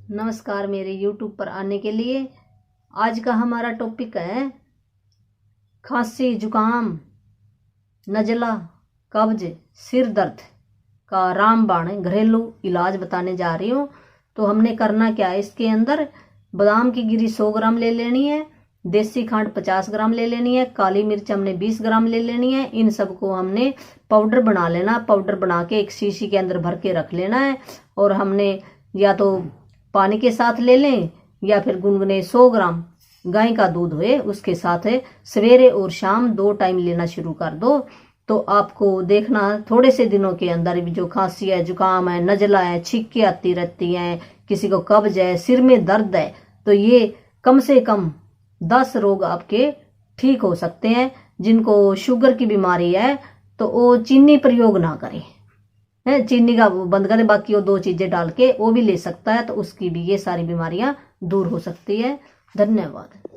नमस्कार मेरे YouTube पर आने के लिए। आज का हमारा टॉपिक है खांसी, जुकाम, नज़ला, कब्ज, सिर दर्द का रामबाण घरेलू इलाज बताने जा रही हूँ। तो हमने करना क्या है, इसके अंदर बादाम की गिरी 100 ग्राम ले लेनी है, देसी खंड 50 ग्राम ले लेनी है, काली मिर्च हमने 20 ग्राम ले लेनी है। इन सबको हमने पाउडर बना लेना। पाउडर बना के एक शीशी के अंदर भर के रख लेना है। और हमने या तो पानी के साथ ले लें या फिर गुनगुने 100 ग्राम गाय का दूध हुए उसके साथ है। सवेरे और शाम 2 टाइम लेना शुरू कर दो। तो आपको देखना थोड़े से दिनों के अंदर भी जो खांसी है, जुकाम है, नज़ला है, छींकें आती रहती हैं, किसी को कब्ज है, सिर में दर्द है, तो ये कम से कम 10 रोग आपके ठीक हो सकते हैं। जिनको शुगर की बीमारी है तो वो चीनी प्रयोग ना करें, है चीनी का वो बंद करें, बाकी वो 2 चीजें डाल के वो भी ले सकता है, तो उसकी भी ये सारी बीमारियां दूर हो सकती है। धन्यवाद।